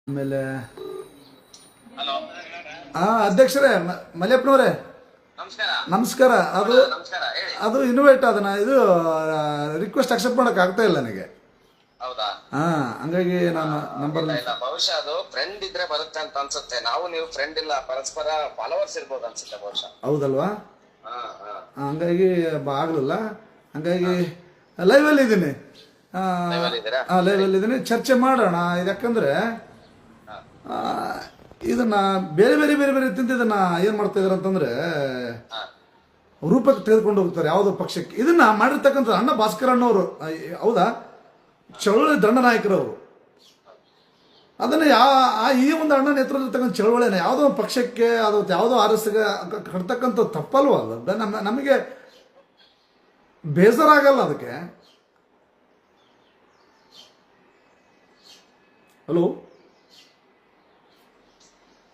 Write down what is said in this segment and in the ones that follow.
ಆಮೇಲೆ ಹಲೋ. ಅಧ್ಯಕ್ಷರೇ ಮಲ್ಯಪ್ಪನವರೇ ನಮಸ್ಕಾರ. ನಮಸ್ಕಾರ. ಅದು ನಮಸ್ಕಾರ, ಹೇಳಿ. ಅದು ಇನ್ವೈಟ್ ಅದನ್ನ ಇದು ರಿಕ್ವೆಸ್ಟ್ ಅಕ್ಸೆಪ್ಟ್ ಮಾಡಕ್ ಆಗ್ತಾ ಇಲ್ಲ ನನಗೆ. ಹೌದಾ? ಹಂಗಾಗಿ ನಾನು ನಂಬರ್ ಇಲ್ಲ, ಬಹುಶಃ ಅದು ಫ್ರೆಂಡ್ ಇದ್ರೆ ಬರುತ್ತೆ ಅಂತ ಅನ್ಸುತ್ತೆ. ನಾವು ನೀವು ಫ್ರೆಂಡ್ ಇಲ್ಲ, ಪರಸ್ಪರ ಫಾಲೋವರ್ಸ್ ಇರ್ಬೋದು ಅನ್ಸುತ್ತೆ ಬಹುಶಃ. ಹೌದಲ್ವಾ? ಹಾ ಹಾ. ಹಂಗಾಗಿ ಆಗಲಿಲ್ಲ. ಹಂಗಾಗಿ ಲೈವಲ್ಲಿ ಇದ್ದೀನಿ. Live ಅಲ್ಲಿ ಇದ್ದೀರಾ? ಲೈವಲ್ಲಿ ಇದ್ದೀನಿ. ಚರ್ಚೆ ಮಾಡೋಣ. ಯಾಕಂದ್ರೆ ಇದನ್ನ ಬೇರೆ ಬೇರೆ ಬೇರೆ ಬೇರೆ ರೀತಿಯಿಂದ ಇದನ್ನ ಏನ್ ಮಾಡ್ತಾ ಇದಾರೆ ಅಂತಂದ್ರೆ ರೂಪಕ್ಕೆ ತೆಗೆದುಕೊಂಡು ಹೋಗ್ತಾರೆ ಯಾವುದೋ ಪಕ್ಷಕ್ಕೆ. ಇದನ್ನ ಮಾಡಿರ್ತಕ್ಕಂಥ ಅಣ್ಣ ಭಾಸ್ಕರ್ ಅಣ್ಣವರು, ಹೌದಾ, ಚಳವಳಿ ದಂಡನಾಯಕರವರು. ಅದನ್ನ ಈ ಒಂದು ಅಣ್ಣ ನೇತೃತ್ವದಲ್ಲಿರ್ತಕ್ಕಂಥ ಚಳವಳಿನ ಯಾವುದೋ ಒಂದು ಪಕ್ಷಕ್ಕೆ ಅದು ಯಾವುದೋ ಆರ್ಎಸ್ಗೆ ಕಟ್ತಕ್ಕಂಥ ತಪ್ಪಲ್ವ ಅದು. ನಮಗೆ ಬೇಜಾರಾಗಲ್ಲ ಅದಕ್ಕೆ. ಹಲೋ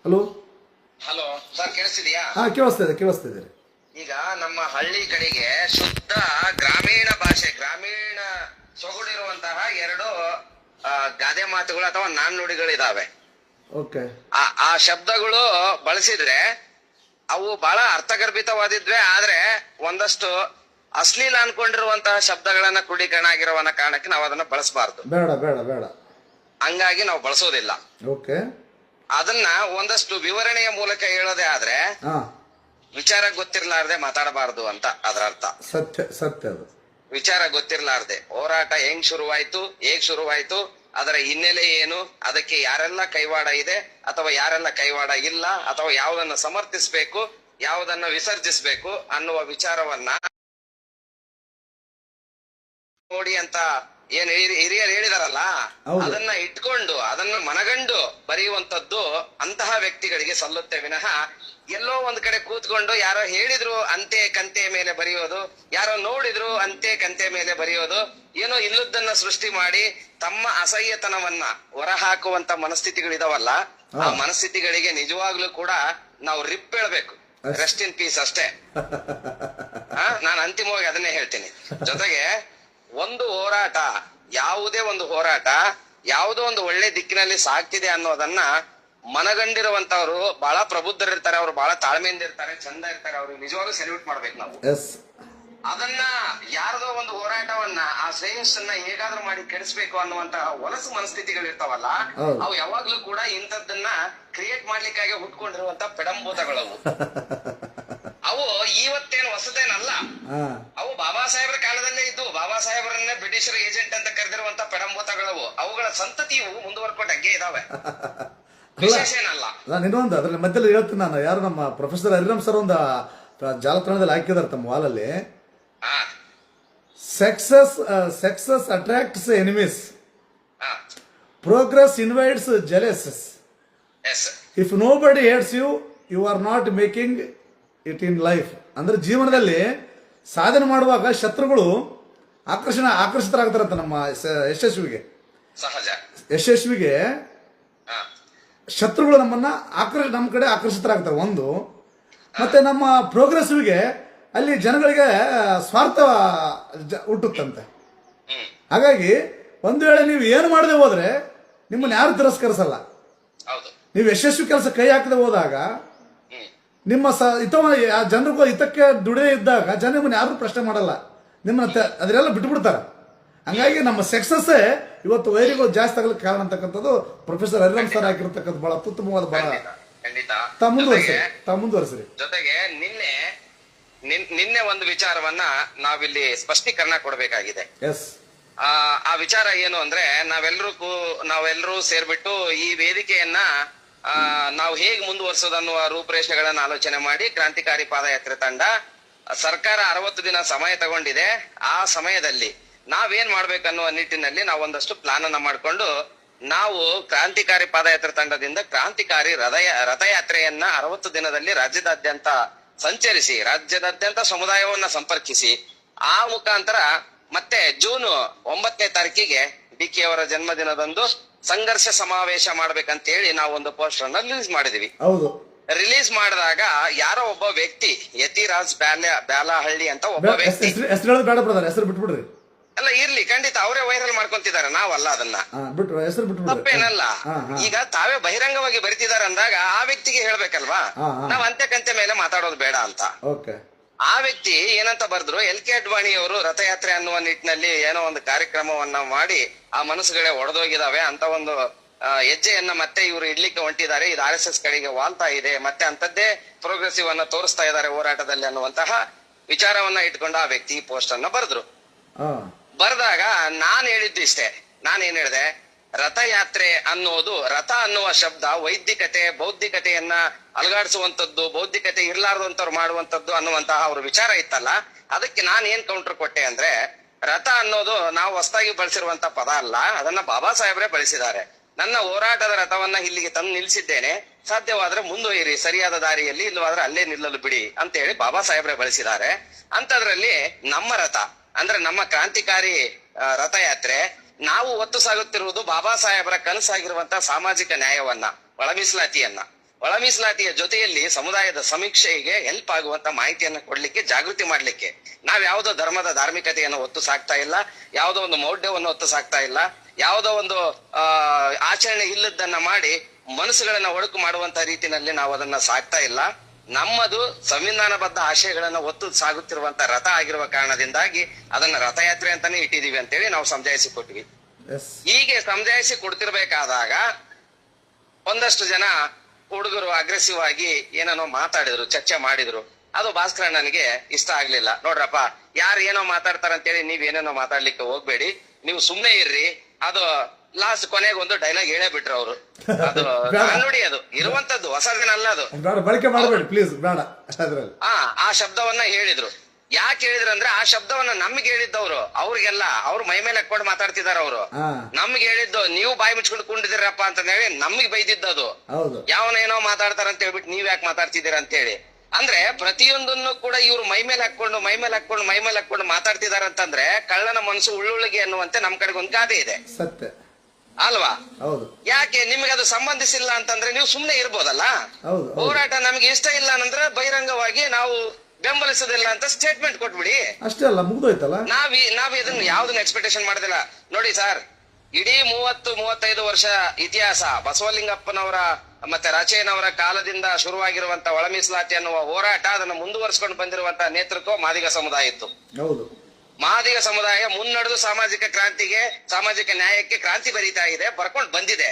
ಹಲೋ ಹಲೋ ಸರ್, ಕೇಳಿಸ್ತಿದ್ಯಾ? ಕೇಳಿಸ್ತಿದೆ. ಈಗ ನಮ್ಮ ಹಳ್ಳಿ ಕಡೆಗೆ ಶುದ್ಧ ಗ್ರಾಮೀಣ ಭಾಷೆ, ಗ್ರಾಮೀಣ ಸೊಗಡಿರುವಂತಹ ಎರಡು ಗಾದೆ ಮಾತುಗಳು ಅಥವಾ ನಾಣ್ಣುಡಿಗಳಿದಾವೆ. ಓಕೆ. ಆ ಶಬ್ದಗಳು ಬಳಸಿದ್ರೆ ಅವು ಬಹಳ ಅರ್ಥಗರ್ಭಿತವಾದಿದ್ವೆ. ಆದ್ರೆ ಒಂದಷ್ಟು ಅಶ್ಲೀಲ ಅನ್ಕೊಂಡಿರುವಂತಹ ಶಬ್ದಗಳನ್ನ ಕ್ರೋಢೀಕರಣ ಆಗಿರುವ ಕಾರಣಕ್ಕೆ ನಾವು ಅದನ್ನ ಬಳಸಬಾರ್ದು. ಬೇಡ ಬೇಡ ಬೇಡ. ಹಂಗಾಗಿ ನಾವು ಬಳಸೋದಿಲ್ಲ. ಓಕೆ. ಅದನ್ನ ಒಂದಷ್ಟು ವಿವರಣೆಯ ಮೂಲಕ ಹೇಳೋದೇ ಆದ್ರೆ ವಿಚಾರ ಗೊತ್ತಿರ್ಲಾರ್ದೆ ಮಾತಾಡಬಾರದು ಅಂತ ಅದರ ಅರ್ಥ. ಸತ್ಯ ಅದು. ವಿಚಾರ ಗೊತ್ತಿರ್ಲಾರ್ದೆ ಹೋರಾಟ ಹೆಂಗ್ ಶುರುವಾಯ್ತು, ಹೇಗ್ ಶುರುವಾಯ್ತು, ಅದರ ಹಿನ್ನೆಲೆ ಏನು, ಅದಕ್ಕೆ ಯಾರೆಲ್ಲ ಕೈವಾಡ ಇದೆ ಅಥವಾ ಯಾರೆಲ್ಲ ಕೈವಾಡ ಇಲ್ಲ, ಅಥವಾ ಯಾವುದನ್ನ ಸಮರ್ಥಿಸ್ಬೇಕು, ಯಾವುದನ್ನ ವಿಸರ್ಜಿಸ್ಬೇಕು ಅನ್ನುವ ವಿಚಾರವನ್ನ ನೋಡಿ ಅಂತ ಏನ್ ಹಿರಿಯರು ಹೇಳಿದಾರಲ್ಲ, ಅದನ್ನ ಇಟ್ಕೊಂಡು ಅದನ್ನ ಮನಗಂಡು ಬರೆಯುವಂತದ್ದು ಅಂತಹ ವ್ಯಕ್ತಿಗಳಿಗೆ ಸಲ್ಲುತ್ತೆ ವಿನಃ ಎಲ್ಲೋ ಒಂದ್ ಕಡೆ ಕೂತ್ಕೊಂಡು ಯಾರೋ ಹೇಳಿದ್ರು ಅಂತೆ ಕಂತೆ ಮೇಲೆ ಬರೆಯೋದು, ಯಾರೋ ನೋಡಿದ್ರು ಅಂತೆ ಕಂತೆ ಮೇಲೆ ಬರೆಯೋದು, ಏನೋ ಇಲ್ಲದನ್ನ ಸೃಷ್ಟಿ ಮಾಡಿ ತಮ್ಮ ಅಸಹ್ಯತನವನ್ನ ಹೊರಹಾಕುವಂತ ಮನಸ್ಥಿತಿಗಳಿದಾವಲ್ಲ, ಆ ಮನಸ್ಥಿತಿಗಳಿಗೆ ನಿಜವಾಗ್ಲೂ ಕೂಡ ನಾವು ರಿಪ್ ಹೇಳ್ಬೇಕು. ರೆಸ್ಟ್ ಇನ್ ಪೀಸ್ ಅಷ್ಟೇ. ನಾನು ಅಂತಿಮವಾಗಿ ಅದನ್ನೇ ಹೇಳ್ತೀನಿ. ಜೊತೆಗೆ ಒಂದು ಹೋರಾಟ, ಯಾವುದೇ ಒಂದು ಹೋರಾಟ ಯಾವುದೋ ಒಂದು ಒಳ್ಳೆ ದಿಕ್ಕಿನಲ್ಲಿ ಸಾಗ್ತಿದೆ ಅನ್ನೋದನ್ನ ಮನಗಂಡಿರುವಂತವ್ರು ಬಹಳ ಪ್ರಬುದ್ಧರಿರ್ತಾರೆ, ಅವ್ರು ಬಹಳ ತಾಳ್ಮೆಯಿಂದ ಇರ್ತಾರೆ, ಚಂದ ಇರ್ತಾರೆ, ಅವ್ರಿಗೆ ನಿಜವಾಗ್ಲೂ ಸೆಲ್ಯೂಟ್ ಮಾಡ್ಬೇಕು ನಾವು. ಅದನ್ನ ಯಾರದೋ ಒಂದು ಹೋರಾಟವನ್ನ ಆ ಶ್ರೇಯಸ್ಸನ್ನ ಹೇಗಾದ್ರೂ ಮಾಡಿ ಕೆಡಿಸ್ಬೇಕು ಅನ್ನುವಂತಹ ಹೊಲಸು ಮನಸ್ಥಿತಿಗಳಿರ್ತಾವಲ್ಲ, ಅವು ಯಾವಾಗ್ಲೂ ಕೂಡ ಇಂಥದ್ದನ್ನ ಕ್ರಿಯೇಟ್ ಮಾಡ್ಲಿಕ್ಕಾಗಿ ಹುಟ್ಕೊಂಡಿರುವಂತ ಪೆಡಂಭೂತಗಳವು. ಅವು ಇವತ್ತೇನು ಹೊಸದೇನಲ್ಲ, ಅವು ಬಾಬಾ ಸಾಹೇಬ್ರ ಕಾಲದಲ್ಲೇ ಇದ್ದು, ಬಾಬಾ ಸಾಹೇಬ್ರನ್ನೇ ಬ್ರಿಟಿಷರ್ ಏಜೆಂಟ್ ಅಂತ ಕರೆದಿರುವಂತ ಪೆಡಂಭೂತಗಳವು. ಅವುಗಳ ಸಂತತಿಯು ಮುಂದುವರ್ಕೊಂಡು ಹಂಗೆ ಇದಾವೆ, ವಿಶೇಷ ಏನಲ್ಲ. ನಾನು ಇನ್ನೊಂದು ಅದ್ರಲ್ಲಿ ಮಧ್ಯದಲ್ಲಿ ಹೇಳ್ತೀನಿ ನಾನು. ಯಾರು ನಮ್ಮ ಪ್ರೊಫೆಸರ್ ಹರಿರಾಮ್ ಸರ್ ಒಂದು ಜಾಲತಾಣದಲ್ಲಿ ಹಾಕಿದಾರೆ ತಮ್ಮ ವಾಲಲ್ಲಿ, success attracts enemies, progress invites jealousies, if nobody hates you, you are not making it in life. ಅಂದ್ರೆ ಜೀವನದಲ್ಲಿ ಸಾಧನೆ ಮಾಡುವಾಗ ಶತ್ರುಗಳು ಆಕರ್ಷಿತರಾಗ್ತಾರಂತ. ನಮ್ಮ ಯಶಸ್ವಿಗೆ ಶತ್ರುಗಳು ನಮ್ಮ ಕಡೆ ಆಕರ್ಷಿತರಾಗ್ತಾರೆ ಒಂದು. ಮತ್ತೆ ನಮ್ಮ ಪ್ರೋಗ್ರೆಸ್ವಿಗೆ ಅಲ್ಲಿ ಜನಗಳಿಗೆ ಸ್ವಾರ್ಥ ಹುಟ್ಟುತ್ತಂತೆ. ಹಾಗಾಗಿ ಒಂದು ವೇಳೆ ನೀವು ಏನು ಮಾಡದೆ ಹೋದ್ರೆ ನಿಮ್ಮನ್ನ ಯಾರು ತಿರಸ್ಕರಿಸಲ್ಲ. ನೀವು ಯಶಸ್ವಿ ಕೆಲಸ ಕೈ ಹಾಕದೆ ಹೋದಾಗ, ನಿಮ್ಮ ಜನರಿಗೂ ಹಿತಕ್ಕೆ ದುಡಿದೇ ಇದ್ದಾಗ ಜನ ನಿಮ್ಮನ್ನ ಯಾರು ಪ್ರಶ್ನೆ ಮಾಡಲ್ಲ, ನಿಮ್ಮನ್ನ ಅದರೆಲ್ಲ ಬಿಟ್ಬಿಡ್ತಾರೆ. ಹಂಗಾಗಿ ನಮ್ಮ ಸಕ್ಸಸ್ ಇವತ್ತು ವೈರಿಗಳು ಜಾಸ್ತಿ ಆಗ್ಲಿಕ್ಕೆ ಕಾರಣ ಅಂತಕ್ಕಂಥದ್ದು ಪ್ರೊಫೆಸರ್ ಹರಿರಾಮ್ ಸರ್ ಹಾಕಿರ್ತಕ್ಕಂಥ ಬಹಳ ಅತ್ಯುತ್ತಮವಾದ ಮುಂದುವರಿಸ್ರಿ. ಜೊತೆಗೆ ನಿನ್ನೆ ಒಂದು ವಿಚಾರವನ್ನ ನಾವಿಲ್ಲಿ ಸ್ಪಷ್ಟೀಕರಣ ಕೊಡಬೇಕಾಗಿದೆ. ಆ ವಿಚಾರ ಏನು ಅಂದ್ರೆ, ನಾವೆಲ್ಲರೂ ಸೇರ್ಬಿಟ್ಟು ಈ ವೇದಿಕೆಯನ್ನ ನಾವು ಹೇಗೆ ಮುಂದುವರಿಸೋದನ್ನುವ ರೂಪರೇಷೆಗಳನ್ನ ಆಲೋಚನೆ ಮಾಡಿ ಕ್ರಾಂತಿಕಾರಿ ಪಾದಯಾತ್ರೆ ತಂಡ ಸರ್ಕಾರ 60 ದಿನ ಸಮಯ ತಗೊಂಡಿದೆ. ಆ ಸಮಯದಲ್ಲಿ ನಾವೇನ್ ಮಾಡ್ಬೇಕನ್ನುವ ನಿಟ್ಟಿನಲ್ಲಿ ನಾವು ಒಂದಷ್ಟು ಪ್ಲಾನ್ ಅನ್ನ ಮಾಡ್ಕೊಂಡು ನಾವು ಕ್ರಾಂತಿಕಾರಿ ಪಾದಯಾತ್ರೆ ತಂಡದಿಂದ ಕ್ರಾಂತಿಕಾರಿ ರಥಯಾತ್ರೆಯನ್ನ 60 ದಿನದಲ್ಲಿ ರಾಜ್ಯದಾದ್ಯಂತ ಸಂಚರಿಸಿ, ರಾಜ್ಯದಾದ್ಯಂತ ಸಮುದಾಯವನ್ನ ಸಂಪರ್ಕಿಸಿ, ಆ ಮುಖಾಂತರ ಮತ್ತೆ ಜೂನ್ 9ನೇ ತಾರೀಕಿಗೆ ಡಿಕೆ ಅವರ ಜನ್ಮದಿನದಂದು ಸಂಘರ್ಷ ಸಮಾವೇಶ ಮಾಡ್ಬೇಕಂತ ಹೇಳಿ ನಾವು ಒಂದು ಪೋಸ್ಟರ್ ಅನ್ನ ರಿಲೀಸ್ ಮಾಡಿದೀವಿ. ರಿಲೀಸ್ ಮಾಡಿದಾಗ ಯಾರೋ ಒಬ್ಬ ವ್ಯಕ್ತಿ ಯತಿರಾಜ್ ಬ್ಯಾಲಹಳ್ಳಿ ಅಂತ ಒಬ್ಬ ವ್ಯಕ್ತಿ, ಹೆಸರು ಬಿಟ್ಬಿಡ್ರಿ, ಅಲ್ಲ ಇರ್ಲಿ, ಖಂಡಿತ ಅವರೇ ವೈರಲ್ ಮಾಡ್ಕೊಂತಿದ್ದಾರೆ, ನಾವಲ್ಲ ಅದನ್ನ. ಬಿಟ್ರು ಹೆಸರು ಬಿಟ್ಬಿಡ್ರಿ. ತಪ್ಪೇನಲ್ಲ. ಈಗ ತಾವೇ ಬಹಿರಂಗವಾಗಿ ಬರಿತಿದಾರೆ ಅಂದಾಗ ಆ ವ್ಯಕ್ತಿಗೆ ಹೇಳ್ಬೇಕಲ್ವಾ, ನಾವ್ ಅಂತ್ಯಕಂತೆ ಮೇಲೆ ಮಾತಾಡೋದು ಬೇಡ ಅಂತ. ಓಕೆ. ಆ ವ್ಯಕ್ತಿ ಏನಂತ ಬರ್ದ್ರು, LK ಅಡ್ವಾಣಿ ಅವರು ರಥಯಾತ್ರೆ ಅನ್ನುವ ನಿಟ್ಟಿನಲ್ಲಿ ಏನೋ ಒಂದು ಕಾರ್ಯಕ್ರಮವನ್ನ ಮಾಡಿ ಆ ಮನಸ್ಸುಗಳೇ ಒಡೆದೋಗಿದಾವೆ ಅಂತ ಒಂದು ಹೆಜ್ಜೆಯನ್ನ ಮತ್ತೆ ಇವರು ಇಡ್ಲಿಕ್ಕೆ ಹೊಂಟಿದ್ದಾರೆ. ಇದು RSS ಕಡೆಗೆ ವಾಲ್ತಾ ಇದೆ, ಮತ್ತೆ ಅಂತದ್ದೇ ಪ್ರೋಗ್ರೆಸಿವ್ ಅನ್ನ ತೋರಿಸ್ತಾ ಇದ್ದಾರೆ ಹೋರಾಟದಲ್ಲಿ ಅನ್ನುವಂತಹ ವಿಚಾರವನ್ನ ಇಟ್ಕೊಂಡು ಆ ವ್ಯಕ್ತಿ ಈ ಪೋಸ್ಟ್ ಅನ್ನ ಬರೆದ್ರು. ಬರ್ದಾಗ ನಾನ್ ಹೇಳಿದ್ದು ಇಷ್ಟೇ, ನಾನೇನ್ ಹೇಳಿದೆ, ರಥಯಾತ್ರೆ ಅನ್ನೋದು, ರಥ ಅನ್ನುವ ಶಬ್ದ ವೈದಿಕತೆ ಬೌದ್ಧಿಕತೆಯನ್ನ ಅಲಗಾಡಿಸುವಂತದ್ದು, ಬೌದ್ಧಿಕತೆ ಇರ್ಲಾರ್ದಂತವ್ರು ಮಾಡುವಂತದ್ದು ಅನ್ನುವಂತಹ ಅವ್ರ ವಿಚಾರ ಇತ್ತಲ್ಲ, ಅದಕ್ಕೆ ನಾನ್ ಏನ್ ಕೌಂಟರ್ ಕೊಟ್ಟೆ ಅಂದ್ರೆ, ರಥ ಅನ್ನೋದು ನಾವು ಹೊಸದಾಗಿ ಬಳಸಿರುವಂತ ಪದ ಅಲ್ಲ, ಅದನ್ನ ಬಾಬಾ ಸಾಹೇಬ್ರೆ ಬಳಸಿದ್ದಾರೆ. ನನ್ನ ಹೋರಾಟದ ರಥವನ್ನ ಇಲ್ಲಿಗೆ ತಂದು ನಿಲ್ಸಿದ್ದೇನೆ, ಸಾಧ್ಯವಾದ್ರೆ ಮುಂದುವರಿರಿ ಸರಿಯಾದ ದಾರಿಯಲ್ಲಿ, ಇಲ್ಲವಾದ್ರೆ ಅಲ್ಲೇ ನಿಲ್ಲಲು ಬಿಡಿ ಅಂತ ಹೇಳಿ ಬಾಬಾ ಸಾಹೇಬ್ರೆ ಬಳಸಿದ್ದಾರೆ. ಅಂತದ್ರಲ್ಲಿ ನಮ್ಮ ರಥ ಅಂದ್ರೆ ನಮ್ಮ ಕ್ರಾಂತಿಕಾರಿ ರಥಯಾತ್ರೆ, ನಾವು ಒತ್ತು ಸಾಗುತ್ತಿರುವುದು ಬಾಬಾ ಸಾಹೇಬರ ಕನಸಾಗಿರುವಂತಹ ಸಾಮಾಜಿಕ ನ್ಯಾಯವನ್ನ, ಒಳ ಮೀಸಲಾತಿಯ ಜೊತೆಯಲ್ಲಿ ಸಮುದಾಯದ ಸಮೀಕ್ಷೆಗೆ ಹೆಲ್ಪ್ ಆಗುವಂತ ಮಾಹಿತಿಯನ್ನ ಕೊಡ್ಲಿಕ್ಕೆ, ಜಾಗೃತಿ ಮಾಡ್ಲಿಕ್ಕೆ. ನಾವ್ ಯಾವ್ದೋ ಧರ್ಮದ ಧಾರ್ಮಿಕತೆಯನ್ನು ಒತ್ತು ಸಾಕ್ತಾ ಇಲ್ಲ, ಯಾವ್ದೋ ಒಂದು ಮೌಢ್ಯವನ್ನು ಒತ್ತು ಸಾಕ್ತಾ ಇಲ್ಲ, ಯಾವುದೋ ಒಂದು ಆಚರಣೆ ಇಲ್ಲದನ್ನ ಮಾಡಿ ಮನಸ್ಸುಗಳನ್ನ ಒಡಕು ಮಾಡುವಂತ ರೀತಿಯಲ್ಲಿ ನಾವು ಅದನ್ನ ಸಾಕ್ತಾ ಇಲ್ಲ. ನಮ್ಮದು ಸಂವಿಧಾನಬದ್ಧ ಆಶಯಗಳನ್ನ ಒತ್ತು ಸಾಗುತ್ತಿರುವಂತ ರಥ ಆಗಿರುವ ಕಾರಣದಿಂದಾಗಿ ಅದನ್ನ ರಥಯಾತ್ರೆ ಅಂತಾನೆ ಇಟ್ಟಿದೀವಿ ಅಂತೇಳಿ ನಾವು ಸಮಜಾಯಿಸಿ ಕೊಟ್ವಿ. ಹೀಗೆ ಸಮಜಾಯಿಸಿ ಕೊಡ್ತಿರ್ಬೇಕಾದಾಗ ಒಂದಷ್ಟು ಜನ ಹುಡುಗರು ಅಗ್ರೆಸಿವ್ ಆಗಿ ಏನೇನೋ ಮಾತಾಡಿದ್ರು, ಚರ್ಚೆ ಮಾಡಿದ್ರು. ಅದು ಭಾಸ್ಕರಣ್ಣನಿಗೆ ಇಷ್ಟ ಆಗ್ಲಿಲ್ಲ. ನೋಡ್ರಪ್ಪ, ಯಾರು ಏನೋ ಮಾತಾಡ್ತಾರಂತೇಳಿ ನೀವ್ ಏನೇನೋ ಮಾತಾಡ್ಲಿಕ್ಕೆ ಹೋಗ್ಬೇಡಿ, ನೀವು ಸುಮ್ನೆ ಇರ್ರಿ. ಅದು ಲಾಸ್ಟ್ ಕೊನೆಗೆ ಒಂದು ಡೈಲಾಗ್ ಹೇಳೇ ಬಿಟ್ರು ಅವರು. ಅದು ನೋಡಿ, ಅದು ಇರುವಂತದ್ದು ಹೊಸದೇನಲ್ಲ, ಅದು ಬಳಕೆ ಮಾಡಬೇಡಿ ಪ್ಲೀಸ್, ಬೇಡ. ಆ ಶಬ್ದವನ್ನ ಹೇಳಿದ್ರು. ಯಾಕೆ ಹೇಳಿದ್ರು ಅಂದ್ರೆ, ಆ ಶಬ್ದವನ್ನ ನಮ್ಗೆ ಹೇಳಿದ್ದವ್ರು, ಅವ್ರಿಗೆಲ್ಲ ಅವ್ರು ಮೈ ಮೇಲೆ ಹಾಕೊಂಡು ಮಾತಾಡ್ತಿದಾರ ಅವರು. ನಮ್ಗೆ ಹೇಳಿದ್ದು ನೀವು ಬಾಯಿ ಮುಚ್ಕೊಂಡು ಕುಂಡಿದಿರಪ್ಪ ಅಂತ ಹೇಳಿ ನಮ್ಗೆ ಬೈದಿದ್ದದು. ಯಾವನೇನೋ ಮಾತಾಡ್ತಾರಂತ ಹೇಳ್ಬಿಟ್ಟು ನೀವ್ ಯಾಕೆ ಮಾತಾಡ್ತಿದ್ದೀರಾ ಅಂತ ಹೇಳಿ. ಅಂದ್ರೆ ಪ್ರತಿಯೊಂದನ್ನು ಕೂಡ ಇವ್ರು ಮೈ ಮೇಲೆ ಹಾಕೊಂಡು ಮಾತಾಡ್ತಿದಾರಂತಂದ್ರೆ, ಕಳ್ಳನ ಮನಸ್ಸು ಉಳ್ಳುಳ್ಳಿಗೆ ಅನ್ನುವಂತೆ ನಮ್ ಕಡೆಗೆ ಒಂದ್ ಗಾದೆ ಇದೆ, ಸತ್ಯ ಅಲ್ವಾ? ಯಾಕೆ ನಿಮ್ಗೆ ಅದು ಸಂಬಂಧಿಸಿಲ್ಲ ಅಂತಂದ್ರೆ ನೀವು ಸುಮ್ನೆ ಇರ್ಬೋದಲ್ಲ. ಹೋರಾಟ ನಮ್ಗೆ ಇಷ್ಟ ಇಲ್ಲ ಅಂದ್ರೆ ಬಹಿರಂಗವಾಗಿ ನಾವು ಬೆಂಬಲಿಸೋದಿಲ್ಲ ಅಂತ ಸ್ಟೇಟ್ಮೆಂಟ್ ಕೊಟ್ಬಿಡಿ, ಅಷ್ಟೇ ಅಲ್ಲ, ಮುಗ್ದೋಯ್ತಲ್ಲ. ನಾವ್ ಇದನ್ನ ಯಾವ್ದನ್ನ ಎಕ್ಸ್ಪೆಕ್ಟೇಷನ್ ಮಾಡೋದಿಲ್ಲ. ನೋಡಿ ಸರ್, ಇಡೀ 30-35 ವರ್ಷ ಇತಿಹಾಸ, ಬಸವಲಿಂಗಪ್ಪನವರ ಮತ್ತೆ ರಾಚಯ್ಯನವರ ಕಾಲದಿಂದ ಶುರುವಾಗಿರುವಂತ ಒಳ ಮೀಸಲಾತಿ ಅನ್ನುವ ಹೋರಾಟ, ಅದನ್ನು ಮುಂದುವರಿಸಿಕೊಂಡು ಬಂದಿರುವಂತಹ ನೇತೃತ್ವ ಮಾದಿಗ ಸಮುದಾಯ ಇತ್ತು. ಮಾದಿಗ ಸಮುದಾಯ ಮುನ್ನಡೆದು ಸಾಮಾಜಿಕ ಕ್ರಾಂತಿಗೆ, ಸಾಮಾಜಿಕ ನ್ಯಾಯಕ್ಕೆ ಕ್ರಾಂತಿ ಬರೀತಾ ಇದೆ, ಬರ್ಕೊಂಡು ಬಂದಿದೆ.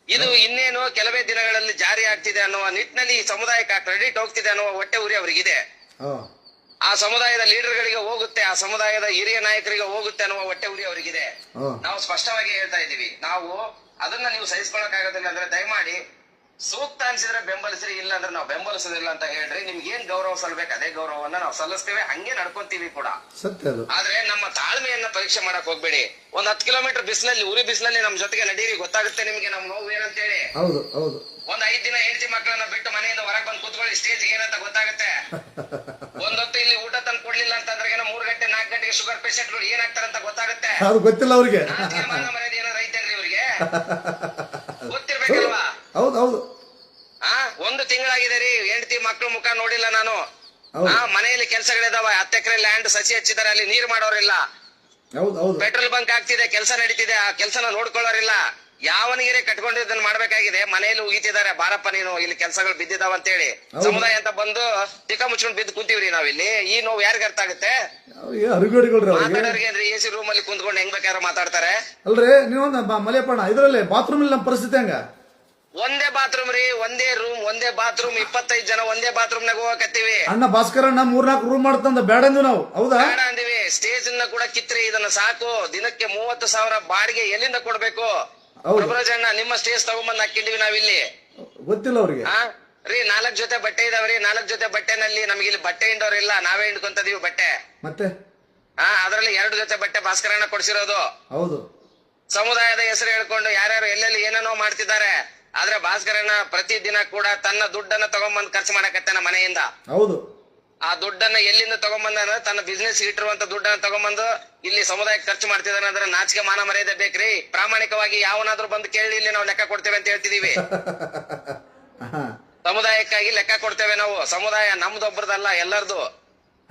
ಇದು ಇನ್ನೇನು ಕೆಲವೇ ದಿನಗಳಲ್ಲಿ ಜಾರಿ ಆಗ್ತಿದೆ ಅನ್ನುವ ನಿಟ್ಟಿನಲ್ಲಿ ಈ ಸಮುದಾಯಕ್ಕೆ ಕ್ರೆಡಿಟ್ ಹೋಗ್ತಿದೆ ಅನ್ನುವ ಹೊಟ್ಟೆ ಉರಿ ಅವರಿಗಿದೆ. ಆ ಸಮುದಾಯದ ಲೀಡರ್ಗಳಿಗೆ ಹೋಗುತ್ತೆ, ಆ ಸಮುದಾಯದ ಹಿರಿಯ ನಾಯಕರಿಗೆ ಹೋಗುತ್ತೆ ಅನ್ನುವ ಹೊಟ್ಟೆ ಉರಿ ಅವರಿಗಿದೆ. ನಾವು ಸ್ಪಷ್ಟವಾಗಿ ಹೇಳ್ತಾ ಇದೀವಿ, ನಾವು ಅದನ್ನ ನೀವು ಸಹಿಸ್ಕೊಳಕ್ ಆಗೋದಿಲ್ಲ ಅಂದ್ರೆ ದಯಮಾಡಿ ಸೂಕ್ತ ಅನ್ಸಿದ್ರೆ ಬೆಂಬಲಿಸ್ರಿ, ಇಲ್ಲ ಅಂದ್ರೆ ನಾವು ಬೆಂಬಲಿಸೋದಿಲ್ಲ ಅಂತ ಹೇಳ್ರಿ. ನಿಮ್ಗೆ ಏನ್ ಗೌರವ ಸಲ್ಬೇಕು ಅದೇ ಗೌರವವನ್ನ ನಾವು ಸಲ್ಲಿಸ್ತೇವೆ, ಹಂಗೆ ನಡ್ಕೊಂತೀವಿ ಕೂಡ. ಆದ್ರೆ ನಮ್ಮ ತಾಳ್ಮೆಯನ್ನ ಪರೀಕ್ಷೆ ಮಾಡಕ್ ಹೋಗ್ಬೇಡಿ. 10 ಕಿಲೋಮೀಟರ್ ಬಿಸಿಲಲ್ಲಿ, ಉರಿ ಬಿಸಿಲಲ್ಲಿ ನಮ್ ಜೊತೆಗೆ ನಡೀರಿ, ಗೊತ್ತಾಗುತ್ತೆ ನಿಮ್ಗೆ ನಮ್ ನೋವು ಏನಂತೇಳಿ. 5 ದಿನ ಹೆಂಡತಿ ಮಕ್ಕಳನ್ನ ಬಿಟ್ಟು ಮನೆಯಿಂದ ಹೊರಗೆ ಬಂದು ಕೂತ್ಕೊಳ್ಳಿ, ಸ್ಟೇಜ್ ಏನಂತ ಗೊತ್ತಾಗುತ್ತೆ. ಒಂದೊತ್ತು ಇಲ್ಲಿ ಊಟ ತಂದು ಕೊಡ್ಲಿಲ್ಲ ಅಂತಂದ್ರೆ 3 ಗಂಟೆ 4 ಗಂಟೆಗೆ ಶುಗರ್ ಪೇಷಂಟ್ಗಳು ಏನಾಗ್ತಾರಂತ ಗೊತ್ತಾಗುತ್ತೆ. ಗೊತ್ತಿಲ್ಲ ಅವ್ರಿಗೆ, ಮರ್ಯಾದೆ ಏನಾರ ಐತೇನ್ರಿ ಇವ್ರಿಗೆ? ಗೊತ್ತಿರ್ಬೇಕಲ್ವಾ? ಒಂದು ತಿಂಗಳಾಗಿದೆ ರೀ, ಹೆಂಡತಿ ಮಕ್ಳು ಮುಖ ನೋಡಿಲ್ಲ ನಾನು. ಮನೆಯಲ್ಲಿ ಕೆಲ್ಸಗಳಿದಾವ, 10 ಎಕರೆ ಲ್ಯಾಂಡ್ ಸಸಿ ಹಚ್ಚಿದಾರೆ, ಅಲ್ಲಿ ನೀರ್ ಮಾಡೋರಿಲ್ಲ. ಪೆಟ್ರೋಲ್ ಬಂಕ್ ಆಗ್ತಿದೆ, ಕೆಲಸ ನಡೀತಿದೆ, ಆ ಕೆಲ್ಸನ ನೋಡ್ಕೊಳ್ಳೋರಿಲ್ಲ. ಯಾವನಿಗೆ ಕಟ್ಕೊಂಡಿದ್ದನ್ನ ಮಾಡ್ಬೇಕಾಗಿದೆ, ಮನೆಯಲ್ಲಿ ಉಗಿತಿದ್ದಾರೆ, ಬಾರಪ್ಪ ನೀನು ಇಲ್ಲಿ ಕೆಲ್ಸಗಳು ಬಿದ್ದಿದಾವ ಅಂತ ಹೇಳಿ. ಸಮುದಾಯ ಅಂತ ಬಂದು ಟಿಕ ಮುಚ್ಕೊಂಡು ಬಿದ್ದು ಕುಂತೀವ್ರಿ ನಾವಿಲ್ಲಿ. ಈ ನೋವು ಯಾರಿಗ ಅರ್ಥ ಆಗುತ್ತೆ? ಮಾತಾಡೋರಿಗೆ ಅಂದ್ರೆ AC ರೂಮ್ ಅಲ್ಲಿ ಕುಂತ್ಕೊಂಡು ಹೆಂಗ್ ಬೇಕಾದ್ರೂ ಮಾತಾಡ್ತಾರೆ. ಅಲ್ರಿ ನೀವು ಮಲೆಪಣ ಇದ್ರಲ್ಲಿ ಬಾತ್ರೂಮ್ ಇಲ್ಲ, ನಮ್ಮ ಪರಿಸ್ಥಿತಿ ಹಂಗ. ಒಂದೇ ಬಾತ್ರೂಮ್ ರೀ, ಒಂದೇ ರೂಮ್, ಒಂದೇ ಬಾತ್ರೂಮ್, 25 ಜನ ಒಂದೇ ಬಾತ್ರೂಮ್ ನಾಗ ಹೋಗಕತ್ತೀವಿ. ಅಣ್ಣ ಭಾಸ್ಕರಣ್ಣ 3-4 ರೂಮ್ ಮಾಡ್ತಂದ ಬೇಡ ಅಂದ್ವಿ ನಾವು. ಹೌದಾ? ಬೇಡ ಅಂದಿವಿ. ಸ್ಟೇಜ್ ಅನ್ನ ಕೂಡ ಕಿತ್ರಿ, ಇದನ್ನ ಸಾಕು. ದಿನಕ್ಕೆ 30,000 ಬಾಡಿಗೆ ಎಲ್ಲಿಂದ ಕೊಡ್ಬೇಕು? ಪ್ರಭುರಾಜಣ್ಣ, ನಿಮ್ಮ ಸ್ಟೇಜ್ ತಗೊಂಬಂದ್ ಹಾಕಿದೀವಿ ನಾವಿಲ್ಲಿ. ಗೊತ್ತಿಲ್ಲ ಅವ್ರಿಗೆ. ರೀ 4 ಜೊತೆ ಬಟ್ಟೆ ಇದಾವ್ರಿ, 4 ಜೊತೆ ಬಟ್ಟೆನಲ್ಲಿ ನಮ್ಗೆ ಇಲ್ಲಿ ಬಟ್ಟೆ ಹಿಂಡೋರಿಲ್ಲ, ನಾವೇ ಹಿಂಡ್ಕೊಂತದೀವಿ ಬಟ್ಟೆ. ಮತ್ತೆ ಅದ್ರಲ್ಲಿ 2 ಜೊತೆ ಬಟ್ಟೆ ಭಾಸ್ಕರಣ್ಣ ಕೊಡ್ಸಿರೋದು. ಹೌದು. ಸಮುದಾಯದ ಹೆಸರು ಹೇಳ್ಕೊಂಡು ಯಾರ್ಯಾರು ಎಲ್ಲೆಲ್ಲಿ ಏನೇನೋ ಮಾಡ್ತಿದ್ದಾರೆ. ಆದ್ರೆ ಭಾಸ್ಕರಣ್ಣ ಪ್ರತಿ ದಿನ ಕೂಡ ತನ್ನ ದುಡ್ಡನ್ನ ತಗೊಂಬಂದ್ ಖರ್ಚು ಮಾಡಕತ್ತಾನ ಮನೆಯಿಂದ. ಹೌದು. ಆ ದುಡ್ಡನ್ನ ಎಲ್ಲಿಂದ ತಗೊಂಬಂದ, ತನ್ನ ಬಿಸ್ನೆಸ್ ಇಟ್ಟಿರುವಂತ ದುಡ್ಡನ್ನ ತಗೊಂಬಂದು ಇಲ್ಲಿ ಸಮುದಾಯಕ್ಕೆ ಖರ್ಚು ಮಾಡ್ತಿದಾರೆ ಅಂದ್ರೆ ನಾಚಿಕೆ ಮಾನ ಮರ್ಯಾದೆ ಬೇಕ್ರಿ. ಪ್ರಾಮಾಣಿಕವಾಗಿ ಯಾವನಾದ್ರೂ ಬಂದು ಕೇಳಿ, ಇಲ್ಲಿ ನಾವು ಲೆಕ್ಕ ಕೊಡ್ತೇವೆ ಅಂತ ಹೇಳ್ತಿದೀವಿ. ಸಮುದಾಯಕ್ಕಾಗಿ ಲೆಕ್ಕ ಕೊಡ್ತೇವೆ ನಾವು. ಸಮುದಾಯ ನಮ್ದೊಬ್ಬರದಲ್ಲ, ಎಲ್ಲರದು.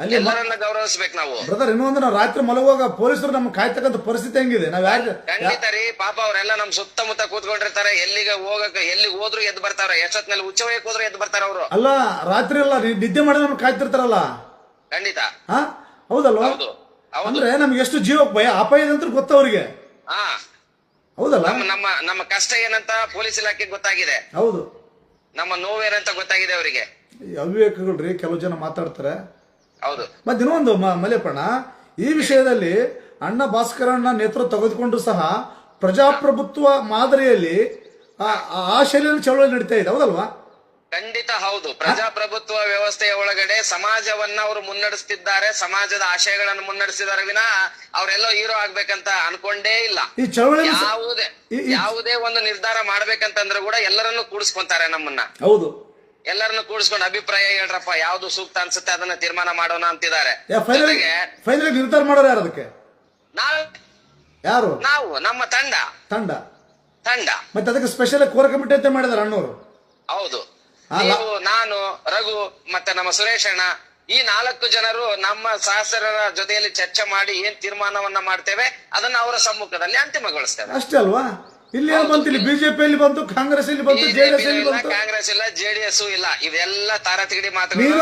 ಅಲ್ಲಿ ಎಲ್ಲರನ್ನ ಗೌರವಿಸ್ಬೇಕು ನಾವು. ಬ್ರದರ್ ಇನ್ನೊಂದು ನಾವು ರಾತ್ರಿ ಮಲಗುವಾಗ ಪೊಲೀಸರು ನಮ್ಗೆ ಕಾಯ್ತಕ್ಕಂಥ ಪರಿಸ್ಥಿತಿ ಹೆಂಗಿದೆ ನಾವ್ ಯಾರು ಖಂಡಿತ ರೀ, ಪಾಪ ಅವರೆಲ್ಲ ನಮ್ ಸುತ್ತಮುತ್ತ ಕೂತ್ಕೊಂಡಿರ್ತಾರೆ. ಎಲ್ಲಿಗೆ ಹೋದ್ರು ಎದ್ದು ಬರ್ತಾರ. ಎಷ್ಟೊತ್ನಲ್ಲಿ ಉಚ್ಚವಯಕ್ಕೆ ಹೋದ್ರು ಎದ್ದು ಬರ್ತಾರ ಅವರು. ಅಲ್ಲ ರಾತ್ರಿ ಎಲ್ಲ ನಿದ್ದೆ ಮಾಡಿ ನಮ್ಗೆ ಕಾಯ್ತಿರ್ತಾರಲ್ಲ. ಖಂಡಿತ. ಹಾ ಹೌದಲ್ವಾ? ಹೌದು ಹೌದು. ಅಂದ್ರೆ ನಮ್ಗೆ ಎಷ್ಟು ಜೀವಕ್ಕೆ ಭಯ ಅಪಾಯದಂತ ಗೊತ್ತ ಅವ್ರಿಗೆ. ಹಾ ಹೌದಲ್ಲ? ನಮ್ಮ ಕಷ್ಟ ಏನಂತ ಪೊಲೀಸ್ ಇಲಾಖೆಗೆ ಗೊತ್ತಾಗಿದೆ. ಹೌದು. ನಮ್ಮ ನೋವೇನಂತ ಗೊತ್ತಾಗಿದೆ ಅವರಿಗೆ. ಅವಿವೇಕಗಳ್ರಿ ಕೆಲವು ಜನ ಮಾತಾಡ್ತಾರೆ. ಹೌದು. ಮತ್ತೆ ಇನ್ನೊಂದು ಮಲೆಪಣ, ಈ ವಿಷಯದಲ್ಲಿ ಅಣ್ಣ ಭಾಸ್ಕರಣ್ಣ ನೇತೃತ್ವ ತೆಗೆದುಕೊಂಡು ಸಹ ಪ್ರಜಾಪ್ರಭುತ್ವ ಮಾದರಿಯಲ್ಲಿ ಆ ಶೈಲಿಯಲ್ಲಿ ಚಳವಳಿ ನಡೀತಾ ಇದೆ. ಹೌದಲ್ವಾ? ಖಂಡಿತ ಹೌದು. ಪ್ರಜಾಪ್ರಭುತ್ವ ವ್ಯವಸ್ಥೆಯ ಒಳಗಡೆ ಸಮಾಜವನ್ನ ಅವರು ಮುನ್ನಡೆಸ್ತಿದ್ದಾರೆ. ಸಮಾಜದ ಆಶಯಗಳನ್ನು ಮುನ್ನಡೆಸಿದ್ದಾರೆ ವಿನಃ ಅವರೆಲ್ಲೋ ಹೀರೋ ಆಗ್ಬೇಕಂತ ಅನ್ಕೊಂಡೇ ಇಲ್ಲ. ಈ ಚಳವಳಿ ಯಾವುದೇ ಒಂದು ನಿರ್ಧಾರ ಮಾಡ್ಬೇಕಂತಂದ್ರೆ ಕೂಡ ಎಲ್ಲರನ್ನು ಕೂಡಿಸ್ಕೊಂತಾರೆ ನಮ್ಮನ್ನ. ಹೌದು. ಎಲ್ಲರನ್ನು ಕೂಡಿಸ್ಕೊಂಡು ಅಭಿಪ್ರಾಯ ಹೇಳ್ರಪ್ಪ, ಯಾವ್ದು ಸೂಕ್ತ ಅನ್ಸುತ್ತೆ ಅದನ್ನ ತೀರ್ಮಾನ ಮಾಡೋಣ ಅಂತಿದ್ದಾರೆ. ಫೈನಲ್ ನಿರ್ಧಾರ ಮಾಡೋರು ಯಾರು ಅದಕ್ಕೆ? ಯಾರು? ನಾವು ನಮ್ಮ ತಂಡ ತಂಡ ಮತ್ತೆ ಅದಕ್ಕೆ ಸ್ಪೆಷಲ್ ಕೋರ್ ಕಮಿಟಿ ಅಂತ ಮಾಡಿದಾರೆ ಅಣ್ಣವರು. ಹೌದು. ನೀವು, ನಾನು, ರಘು ಮತ್ತೆ ನಮ್ಮ ಸುರೇಶ್ ಅಣ್ಣ, ಈ 4 ಜನರು ನಮ್ಮ ಸಹಚರರ ಜೊತೆಯಲ್ಲಿ ಚರ್ಚೆ ಮಾಡಿ ಏನ್ ತೀರ್ಮಾನವನ್ನ ಮಾಡ್ತೇವೆ ಅದನ್ನ ಅವರ ಸಮ್ಮುಖದಲ್ಲಿ ಅಂತಿಮಗೊಳಿಸ್ತೇವೆ. ಅಷ್ಟೇ ಅಲ್ವಾ? ಇಲ್ಲಿ ಬಂತು, ಇಲ್ಲಿ ಬಿಜೆಪಿಯಲ್ಲಿ ಬಂತು, ಕಾಂಗ್ರೆಸ್ ಇಲ್ಲಿ ಬಂತು, ಜೆಡಿಎಸ್ ಇಲ್ಲಿ ಬಂತು. ಕಾಂಗ್ರೆಸ್ ಇಲ್ಲ, ಜೆಡಿಎಸ್ ಇಲ್ಲ, ಇವೆಲ್ಲ ತಾರತಿಗಡಿ ಮಾತುಗಳು.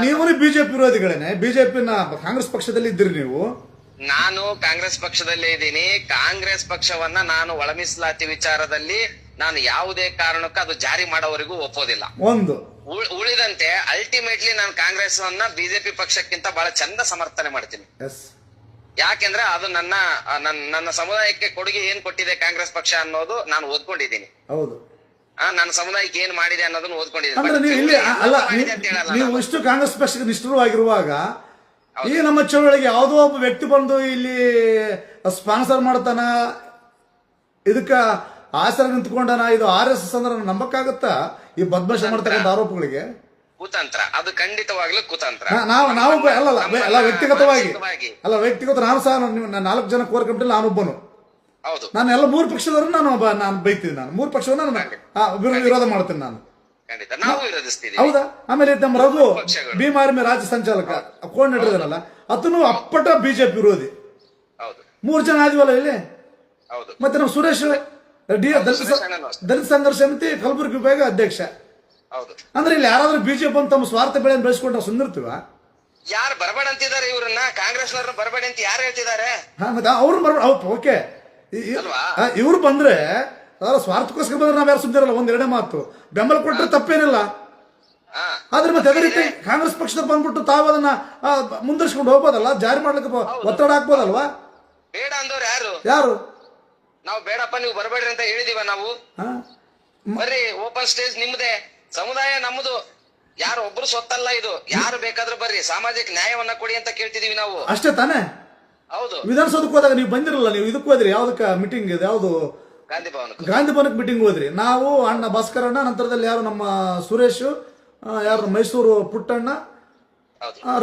ನೀವು ಬಿಜೆಪಿ ವಿರೋಧಿಗಳೇನೆ. ಬಿಜೆಪಿನ ಕಾಂಗ್ರೆಸ್ ಪಕ್ಷದಲ್ಲಿ ಇದ್ದೀರಿ ನೀವು. ನಾನು ಕಾಂಗ್ರೆಸ್ ಪಕ್ಷದಲ್ಲೇ ಇದ್ದೀನಿ. ಕಾಂಗ್ರೆಸ್ ಪಕ್ಷವನ್ನ ನಾನು ಒಳ ಮೀಸಲಾತಿ ವಿಚಾರದಲ್ಲಿ ನಾನು ಯಾವುದೇ ಕಾರಣಕ್ಕೂ ಅದು ಜಾರಿ ಮಾಡೋವರೆಗೂ ಒಪ್ಪೋದಿಲ್ಲ. ಒಂದು ಉಳಿದಂತೆ ಅಲ್ಟಿಮೇಟ್ಲಿ ನಾನು ಕಾಂಗ್ರೆಸ್ ಅನ್ನ ಬಿಜೆಪಿ ಪಕ್ಷಕ್ಕಿಂತ ಬಹಳ ಚಂದ ಸಮರ್ಥನೆ ಮಾಡ್ತೀನಿ. ಯಾಕೆಂದ್ರೆ ಅದು ನನ್ನ ಸಮುದಾಯಕ್ಕೆ ಕೊಡುಗೆ ಏನ್ ಕೊಟ್ಟಿದೆ ಕಾಂಗ್ರೆಸ್ ಪಕ್ಷ ಅನ್ನೋದು ನಾನು ಓದ್ಕೊಂಡಿದ್ದೀನಿ. ಹೌದು. ನನ್ನ ಸಮುದಾಯಕ್ಕೆ ಏನ್ ಮಾಡಿದೆ ಅನ್ನೋದನ್ನ ಓದ್ಕೊಂಡಿದ್ದೀನಿ. ನೀವು ಇಷ್ಟು ಕಾಂಗ್ರೆಸ್ ಪಕ್ಷಕ್ಕೆ ನಿಷ್ಠುರವಾಗಿರುವಾಗ ಈ ನಮ್ಮ ಚಳವಳಿಗೆ ಯಾವುದೋ ಒಬ್ಬ ವ್ಯಕ್ತಿ ಬಂದು ಇಲ್ಲಿ ಸ್ಪಾನ್ಸರ್ ಮಾಡ್ತಾನ, ಇದಕ್ಕ ಆಸರ ನಿಂತ್ಕೊಂಡನ, ಇದು RSS ಅಂದ್ರೆ ನಂಬಕ್ಕಾಗತ್ತಾ? ಈ ಬದ್ಮಾಶ ಮಾಡ್ತಕ್ಕಂಥ ಆರೋಪಗಳಿಗೆ ಕುತಂತ್ರ, ಅದು ಖಂಡಿತವಾಗ್ಲೂ ಕುತಂತ್ರ. ನಾವು ವ್ಯಕ್ತಿಗತ ನಾನು ಸಹ 4 ಜನ ಕೋರ್ ಕಮಿಟಿ ನಾನೊಬ್ಬನು. ಹೌದು. ನಾನು ಎಲ್ಲ 3 ಪಕ್ಷದವರು ನಾನು ಬೈತೀನಿ. ನಾನು 3 ಪಕ್ಷವನ್ನ ವಿರೋಧ ಮಾಡ್ತೀನಿ ನಾನು. ನಾವು ವಿರೋಧಿಸ್ತೀವಿ. ಹೌದಾ? ಆಮೇಲೆ ನಮ್ಮ ರಘು ಭೀಮಾರ್ಮಿ ರಾಜ್ಯ ಸಂಚಾಲಕ ಕೋರ್ಡಿನೇಟರ್ ಇದನ್ನಲ್ಲ, ಅದನ್ನು ಅಪ್ಪಟ ಬಿಜೆಪಿ ವಿರೋಧಿ. 3 ಜನ ಆದ್ವಲ್ಲ ಇಲ್ಲಿ. ಮತ್ತೆ ನಮ್ಮ ಸುರೇಶ್ ದಲಿತ ಸಂಘರ್ಷ ಸಮಿತಿ ಕಲಬುರಗಿ ವಿಭಾಗ ಅಧ್ಯಕ್ಷ. ಅಂದ್ರೆ ಇಲ್ಲಿ ಯಾರಾದ್ರೂ ಬಿಜೆಪಿ ಅಂತ ತಮ್ಮ ಸ್ವಾರ್ಥ ಬೆಳೆಯನ್ನು ಬೆಳೆಸ್ಕೊಂಡು ನಾವು ಸುಂದಿರ್ತೀವ? ಯಾರು ಬರಬೇಡ ಅಂತಿದ್ದಾರೆ ಇವ್ರನ್ನ? ಕಾಂಗ್ರೆಸ್ ಬರಬೇಡ ಅಂತ ಯಾರು ಹೇಳ್ತಿದ್ದಾರೆ? ಅವ್ರು ಓಕೆ, ಇವ್ರು ಬಂದ್ರೆ ಸ್ವಾರ್ಥಕ್ಕೋಸ್ಕರ ಬಂದ್ರೆ ನಾವ್ ಯಾರು ಸುದ್ದಿರಲ್ಲ. 1-2 ಮಾತು ಬೆಂಬಲ ಕೊಟ್ಟರೆ ತಪ್ಪೇನಿಲ್ಲ. ಆದ್ರೆ ಮತ್ತೆ ಅದೇ ರೀತಿ ಕಾಂಗ್ರೆಸ್ ಪಕ್ಷದ ಬಂದ್ಬಿಟ್ಟು ತಾವು ಅದನ್ನ ಮುಂದುವರ್ಸ್ಕೊಂಡು ಹೋಗ್ಬೋದಲ್ಲ, ಜಾರಿ ಮಾಡ್ಲಿಕ್ಕೆ ಒತ್ತಡ ಹಾಕ್ಬೋದಲ್ವಾ? ಬೇಡ ಅಂದವ್ರು ಯಾರು? ನಾವು ಬೇಡಪ್ಪ ನೀವು ಬರಬೇಡ್ರಿ ಅಂತ ಹೇಳಿದೀವ ನಾವು. ಬರ್ರಿ, ಓಪನ್ ಸ್ಟೇಜ್ ನಿಮ್ದೇ, ಸಮುದಾಯ ನಮ್ಮದು, ಯಾರು ಒಬ್ರು ಸ್ವತ್ತಲ್ಲ ಇದು. ಯಾರು ಬೇಕಾದ್ರೂ ಬರ್ರಿ, ಸಾಮಾಜಿಕ ನ್ಯಾಯವನ್ನ ಕೊಡಿ ಅಂತ ಕೇಳ್ತಿದೀವಿ ನಾವು. ಅಷ್ಟೇ ತಾನೇ? ಹೌದು. ವಿಧಾನಸೌಧಕ್ಕೆ ಹೋದಾಗ ನೀವು ಬಂದಿರಲ್ಲ, ನೀವು ಇದಕ್ಕೆ ಹೋದ್ರಿ, ಯಾವ್ದಕ್ಕ ಮೀಟಿಂಗ್ ಇದೆ, ಯಾವ್ದು ಗಾಂಧಿ ಭವನಕ್ಕೆ ಮೀಟಿಂಗ್ ಹೋದ್ರಿ. ನಾವು ಅಣ್ಣ ಭಾಸ್ಕರಣ್ಣ, ನಂತರದಲ್ಲಿ ಯಾರು ನಮ್ಮ ಸುರೇಶ್, ಯಾರು ಮೈಸೂರು ಪುಟ್ಟಣ್ಣ,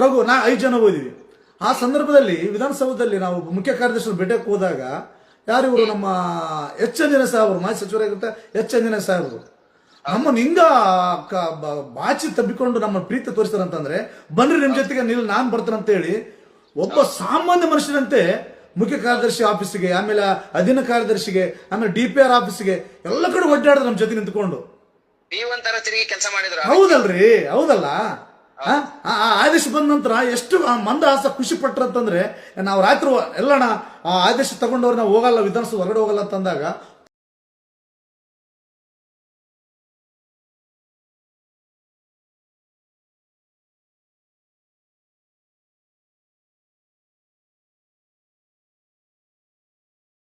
ರಘು, 5 ಜನ ಹೋದಿವಿ. ಆ ಸಂದರ್ಭದಲ್ಲಿ ವಿಧಾನಸೌಧದಲ್ಲಿ ನಾವು ಮುಖ್ಯ ಕಾರ್ಯದರ್ಶಿ ಭೇಟಿಗೆ ಹೋದಾಗ ಯಾರು ಇವರು ನಮ್ಮ ಅಂಜನೇಯ ಸಾಹೇಬರು, ಮಾಜಿ ಸಚಿವರಾಗಿರ್ತಾರೆ ಅಂಜನೇಯ ಸಾಹೇಬರು, ನಮ್ಮನ್ನ ಹಿಂಗ ಬಾಚಿ ತಬ್ಬಿಕೊಂಡು ನಮ್ಮ ಪ್ರೀತಿ ತೋರಿಸ್ತಾರಂತಂದ್ರೆ, ಬನ್ರಿ ನಿಮ್ ಜೊತೆಗೆ ನಾನು ಬರ್ತಾನೆ ಅಂತ ಹೇಳಿ ಒಬ್ಬ ಸಾಮಾನ್ಯ ಮನುಷ್ಯರಂತೆ ಮುಖ್ಯ ಕಾರ್ಯದರ್ಶಿ ಆಫೀಸಿಗೆ, ಆಮೇಲೆ ಅಧೀನ ಕಾರ್ಯದರ್ಶಿಗೆ, ಆಮೇಲೆ DPR ಆಫೀಸಿಗೆ ಎಲ್ಲ ಕಡೆ ಒಡ್ಡಾಡಿದ್ರು ನಮ್ಮ ಜೊತೆ ನಿಂತ್ಕೊಂಡು. ಕೆಲಸ ಮಾಡಿದ್ರು. ಹೌದಲ್ರಿ? ಹೌದಲ್ಲ? ಆದೇಶ ಬಂದ ನಂತರ ಎಷ್ಟು ಮಂದಹಾಸ ಖುಷಿ ಪಟ್ರಂತಂದ್ರೆ, ನಾವು ರಾತ್ರಿ ಎಲ್ಲಣ್ಣ ಆ ಆದೇಶ ತಗೊಂಡವ್ರು ನಾವು ಹೋಗಲ್ಲ, ವಿಧಾನಸೌಧ ಹೊರಗಡೆ ಹೋಗಲ್ಲ ಅಂತಂದಾಗ